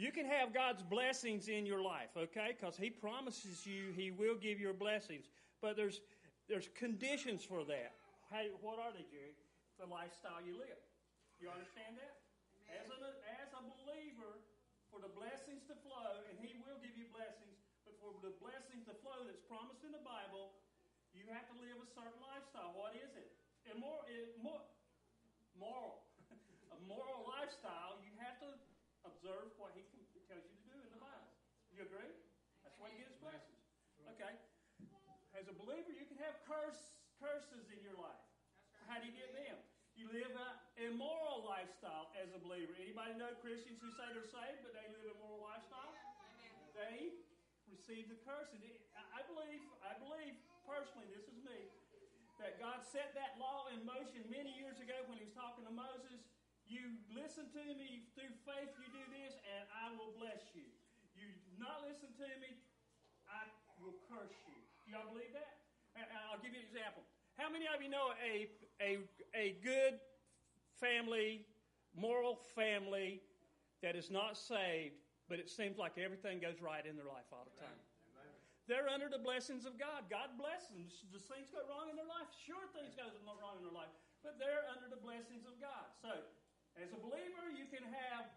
You can have God's blessings in your life, okay? Because He promises you He will give your blessings. But there's conditions for that. Hey, what are they, Jerry? The lifestyle you live. You understand that? As a believer, for the blessings to flow, and He will give you blessings, but for the blessings to flow that's promised in the Bible, you have to live a certain lifestyle. What is it? Moral. A moral lifestyle, you have to observe what He tells you to do in the Bible. You agree? That's why He gives blessings. Okay. As a believer, you can have curses in your life. How do you get them? You live an immoral lifestyle as a believer. Anybody know Christians who say they're saved, but they live a moral lifestyle? They receive the curses. I believe personally, this is me, that God set that law in motion many years ago when He was talking to Moses. You listen to me, through faith you do this, and I will bless you. You not listen to me, I will curse you. Do y'all believe that? And I'll give you an example. How many of you know a good family, moral family that is not saved, but it seems like everything goes right in their life all the time? Amen. They're under the blessings of God. God blesses them. Does things go wrong in their life? Sure, things go wrong in their life, but they're under the blessings of God. So, as a believer, you can have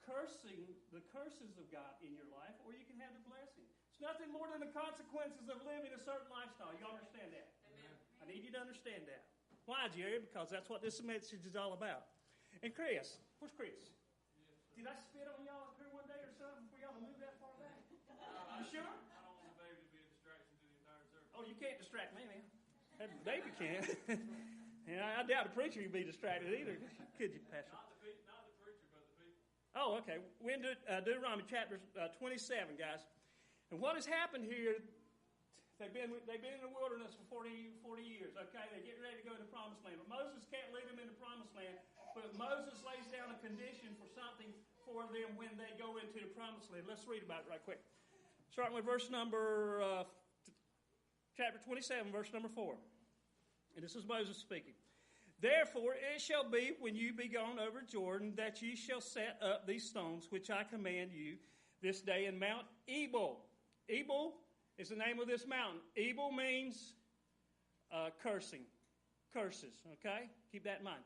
the curses of God in your life, or you can have the blessing. It's nothing more than the consequences of living a certain lifestyle. You understand that? Amen. I need you to understand that. Why, Jerry? Because that's what this message is all about. And Chris, where's Chris? Yes, did I spit on y'all up here one day or something for y'all to move that far back? You sure? I don't want the baby to be a distraction to the entire service. Oh, you can't distract me, man. That baby can. And I doubt the preacher would be distracted either. Could you, Pastor? Not the preacher, but the people. Oh, okay. We're in Deuteronomy chapter 27, guys. And what has happened here, they've been in the wilderness for 40 years, okay? They're getting ready to go into the promised land. But Moses can't lead them into the promised land. But Moses lays down a condition for something for them when they go into the promised land. Let's read about it right quick. Starting with verse number, chapter 27, verse number 4. And this is Moses speaking. Therefore it shall be, when you be gone over Jordan, that ye shall set up these stones, which I command you this day in Mount Ebal. Ebal is the name of this mountain. Ebal means cursing. Curses, okay? Keep that in mind.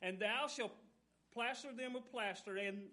And thou shalt plaster them with plaster, and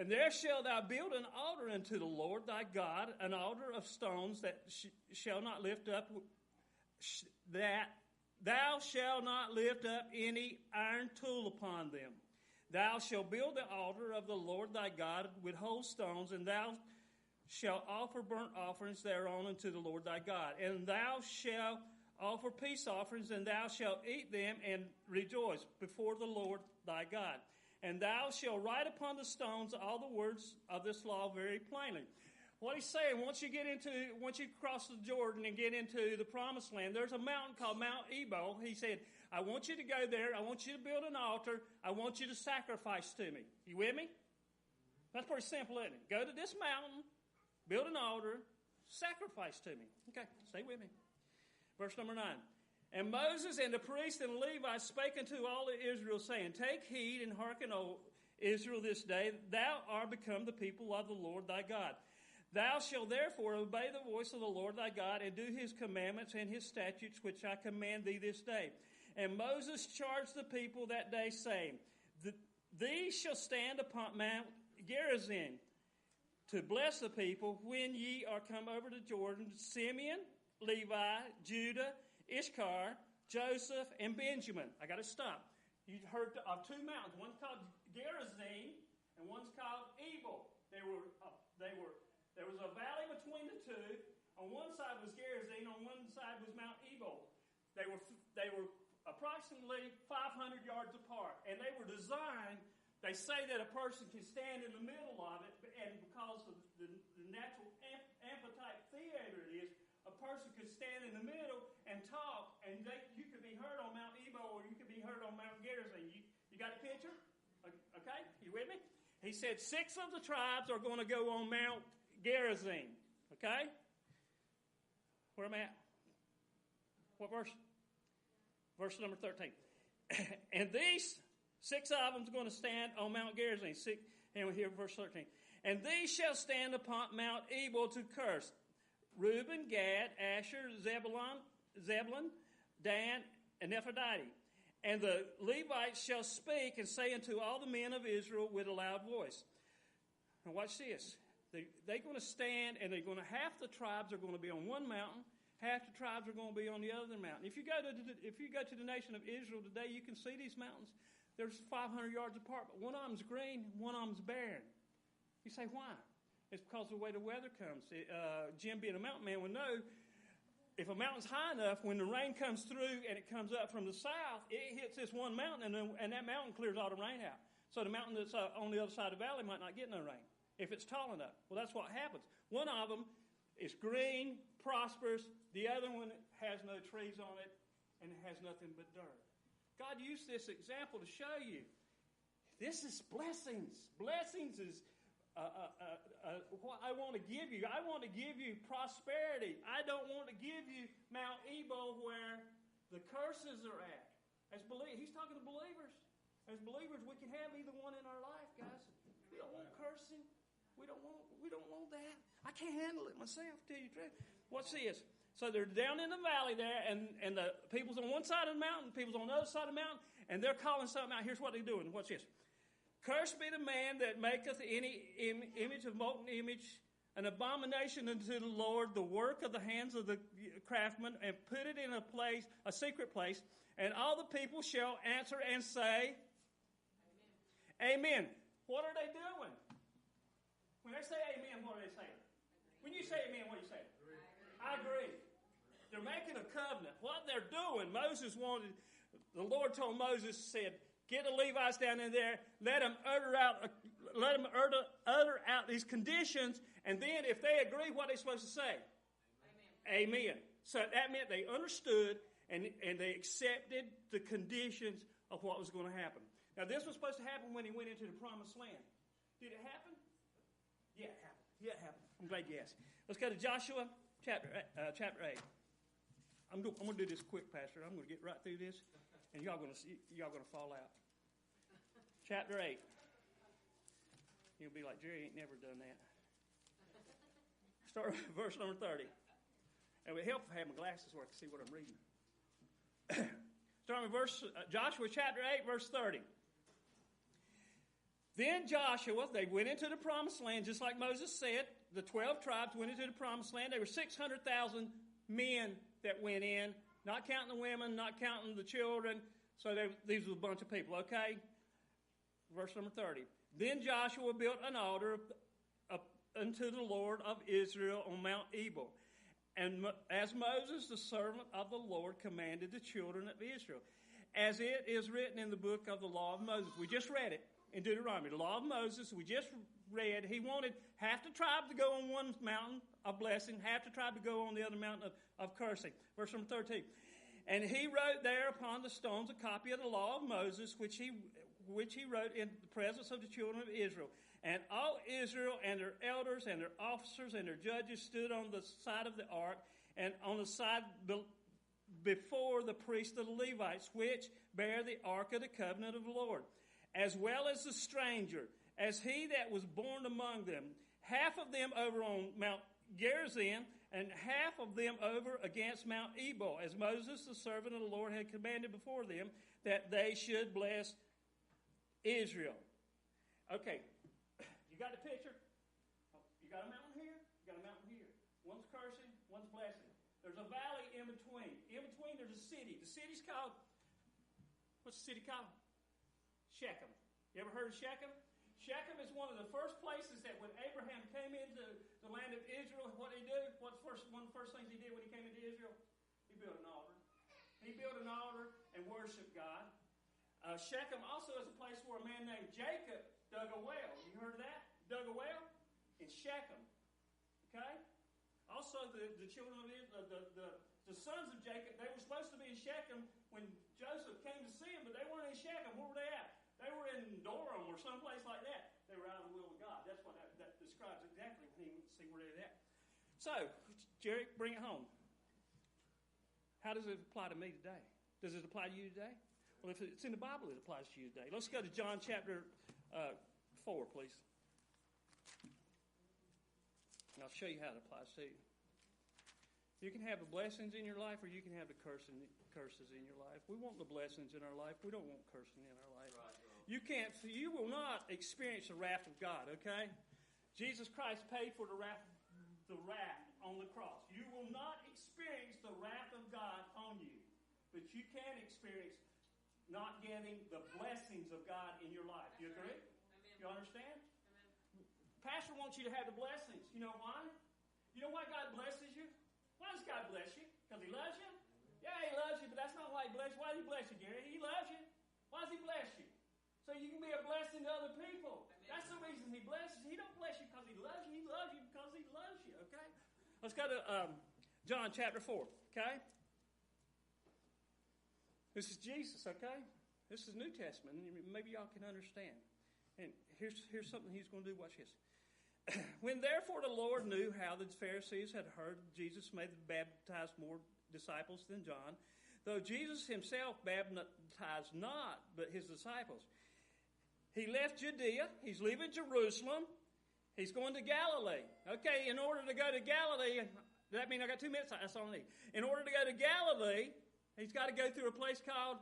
there shalt thou build an altar unto the Lord thy God, an altar of stones that shall not lift up, that thou shalt not lift up any iron tool upon them. Thou shalt build the altar of the Lord thy God with whole stones, and thou shalt offer burnt offerings thereon unto the Lord thy God. And thou shalt offer peace offerings, and thou shalt eat them and rejoice before the Lord thy God. And thou shalt write upon the stones all the words of this law very plainly. What he's saying, once you cross the Jordan and get into the promised land, there's a mountain called Mount Ebal. He said, I want you to go there. I want you to build an altar. I want you to sacrifice to me. You with me? That's pretty simple, isn't it? Go to this mountain, build an altar, sacrifice to me. Okay, stay with me. Verse number 9. And Moses and the priests and the Levites spake unto all of Israel, saying, Take heed and hearken, O Israel, this day. Thou art become the people of the Lord thy God. Thou shalt therefore obey the voice of the Lord thy God, and do his commandments and his statutes, which I command thee this day. And Moses charged the people that day, saying, These shall stand upon Mount Gerizim to bless the people when ye are come over to Jordan, Simeon, Levi, Judah, Issachar, Joseph, and Benjamin. I got to stop. You heard of two mountains. One's called Gerizim, and one's called Ebal. There was a valley between the two. On one side was Gerizim, on one side was Mount Ebal. They were approximately 500 yards apart, and they were designed. They say that a person can stand in the middle of it, and because of the natural amphitheater theater it is, a person could stand in the middle and talk, and you could be heard on Mount Ebal, or you could be heard on Mount Gerizim. You got a picture? Okay, you with me? He said 6 of the tribes are going to go on Mount Gerizim. Okay? Where am I at? What verse? Verse number 13. And these 6 of them are going to stand on Mount Gerizim. And here, verse 13. And these shall stand upon Mount Ebal to curse. Reuben, Gad, Asher, Zebulun, Dan, and Nephtali. And the Levites shall speak and say unto all the men of Israel with a loud voice. Now watch this. They're going to stand, and half the tribes are going to be on one mountain, half the tribes are going to be on the other mountain. If you go to the nation of Israel today, you can see these mountains. They're 500 yards apart, but one of them's green, one of them's barren. You say, why? It's because of the way the weather comes. Jim, being a mountain man, would know if a mountain's high enough, when the rain comes through and it comes up from the south, it hits this one mountain, and that mountain clears all the rain out. So the mountain that's on the other side of the valley might not get no rain if it's tall enough. Well, that's what happens. One of them is green, prosperous. The other one has no trees on it and it has nothing but dirt. God used this example to show you. This is blessings. Blessings is what I want to give you. I want to give you prosperity. I don't want to give you Mount Ebal where the curses are at. He's talking to believers. As believers, we can have either one in our life, guys. We don't want cursing. We don't want that. I can't handle it myself, to tell you the truth. Watch this. So they're down in the valley there, and the people's on one side of the mountain, people's on the other side of the mountain, and they're calling something out. Here's what they're doing. Watch this. Cursed be the man that maketh any image of molten image, an abomination unto the Lord, the work of the hands of the craftsman, and put it in a secret place. And all the people shall answer and say, Amen. What are they doing? When they say amen, what are they saying? When you say amen, what are you saying? I agree. They're making a covenant. What they're doing, the Lord told Moses, said, get the Levites down in there, let them utter out these conditions, and then if they agree, what are they supposed to say? Amen. So that meant they understood and they accepted the conditions of what was going to happen. Now, this was supposed to happen when he went into the promised land. Did it happen? Yeah, it happened. Yeah, it happened. I'm glad you asked. Let's go to Joshua chapter 8. I'm going to do this quick, Pastor. I'm going to get right through this, and y'all going to fall out. Chapter 8. You'll be like, Jerry ain't never done that. Start with verse number 30. It would help if I had my glasses where I can see what I'm reading. Starting with Joshua chapter 8, verse 30. Then Joshua, they went into the promised land, just like Moses said. The 12 tribes went into the promised land. There were 600,000 men that went in, not counting the women, not counting the children. So these were a bunch of people, okay? Verse number 30. Then Joshua built an altar unto the Lord of Israel on Mount Ebal, and as Moses, the servant of the Lord, commanded the children of Israel, as it is written in the book of the law of Moses. We just read it in Deuteronomy. The law of Moses, we just read. He wanted half the tribe to go on one mountain of blessing, half the tribe to go on the other mountain of cursing. Verse number 13. And he wrote there upon the stones a copy of the law of Moses, which he wrote in the presence of the children of Israel. And all Israel and their elders and their officers and their judges stood on the side of the ark and on the side before the priests of the Levites, which bear the ark of the covenant of the Lord, as well as the stranger, as he that was born among them, half of them over on Mount Gerizim, and half of them over against Mount Ebal, as Moses, the servant of the Lord, had commanded before them, that they should bless Israel. Okay, you got the picture? You got a mountain here, you got a mountain here. One's cursing, one's blessing. There's a valley in between. In between, there's a city. The city's called, what's the city called? Shechem. You ever heard of Shechem? Shechem is one of the first places that when Abraham came into the land of Israel, what did he do? What's one of the first things he did when he came into Israel? He built an altar. He built an altar and worshiped God. Shechem also is a place where a man named Jacob dug a well. You heard of that? Dug a well in Shechem. Okay? Also, the children of Israel, the sons of Jacob, they were supposed to be in Shechem when Joseph came to see them, but they weren't in Shechem. Where were they at? They were in Doram or someplace like that. They were out of the will of God. That's what that describes exactly when you see where they're at. So, Jerry, bring it home. How does it apply to me today? Does it apply to you today? Well, if it's in the Bible, it applies to you today. Let's go to John chapter 4. 4, please. And I'll show you how it applies to you. You can have the blessings in your life, or you can have the curses in your life. We want the blessings in our life. We don't want cursing in our life. Right. You will not experience the wrath of God, okay? Jesus Christ paid for the wrath on the cross. You will not experience the wrath of God on you, but you can experience not getting the blessings of God in your life. You agree? Amen. You understand? Amen. Pastor wants you to have the blessings. You know why? You know why God blesses you? Why does God bless you? Because He loves you? Yeah, He loves you, but that's not why He bless you. Why does He bless you, Gary? He loves you. Why does He bless you? So you can be a blessing to other people. Amen. That's the reason He blesses you. He don't bless you because He loves you. He loves you because He loves you, okay? Let's go to John chapter 4, okay? This is Jesus, okay? This is New Testament. Maybe y'all can understand. And here's something He's going to do. Watch this. When therefore the Lord knew how the Pharisees had heard Jesus made baptize more disciples than John, though Jesus Himself baptized not, but His disciples, He left Judea. He's leaving Jerusalem. He's going to Galilee. Okay, in order to go to Galilee, that means I got 2 minutes. That's all I need. In order to go to Galilee, He's got to go through a place called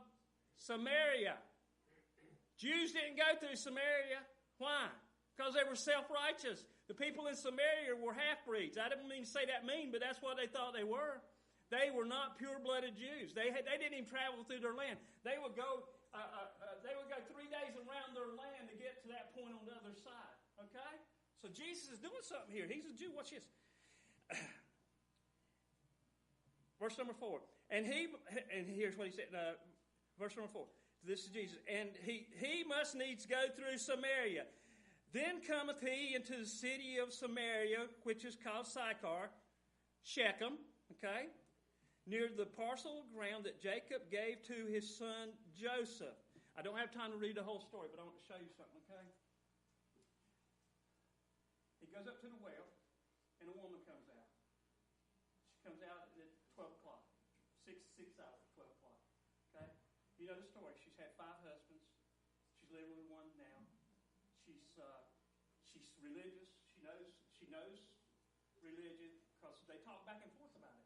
Samaria. Jews didn't go through Samaria. Why? Because they were self-righteous. The people in Samaria were half-breeds. I didn't mean to say that mean, but that's what they thought they were. They were not pure-blooded Jews. They didn't even travel through their land. They would go 3 days around their land to get to that point on the other side. Okay? So Jesus is doing something here. He's a Jew. Watch this. Verse number 4. And here's what He said. Verse number 4. This is Jesus. And he must needs go through Samaria. Then cometh he into the city of Samaria, which is called Sychar, Shechem, okay, near the parcel of ground that Jacob gave to his son Joseph. I don't have time to read the whole story, but I want to show you something, okay? He goes up to the well, and a woman comes out. She comes out at 12 o'clock, 6 hours, 12 o'clock, okay? You know the story. She's had 5 husbands. She's living with one now. She's religious. She knows religion because they talk back and forth about it.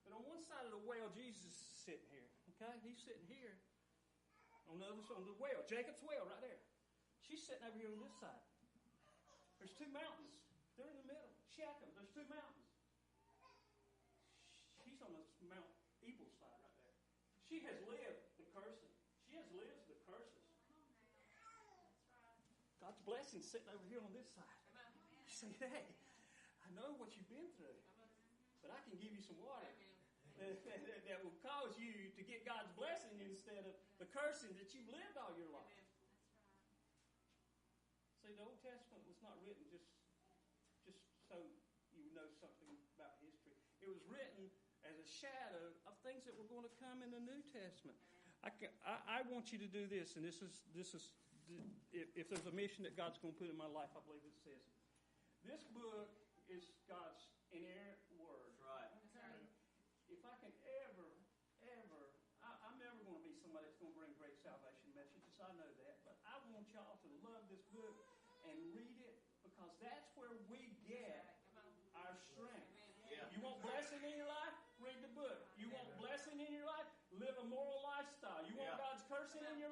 But on one side of the well, Jesus is sitting here. Okay, He's sitting here. On the other side of the well, Jacob's well, right there. She's sitting over here on this side. There's 2 mountains. They're in the middle. Shechem. There's 2 mountains. She's on the Mount Ebal side right there. She has lived the cursing. She has lived the curses. God's blessing sitting over here on this side. You say, hey, I know what you've been through, but I can give you some water that will cause you to get God's blessing instead of the cursing that you've lived all your life. See, the Old Testament was not written just so you know something about history. It was written as a shadow of things that were going to come in the New Testament. I want you to do this, and this is if there's a mission that God's going to put in my life, I believe it says it. This book is God's inerrant word. That's right. If I can ever, I'm never going to be somebody that's going to bring great salvation messages. I know that. But I want y'all to love this book and read it because that's where we get our strength. Yeah. You want blessing in your life? Read the book. You want blessing in your life? Live a moral lifestyle. You want God's cursing in your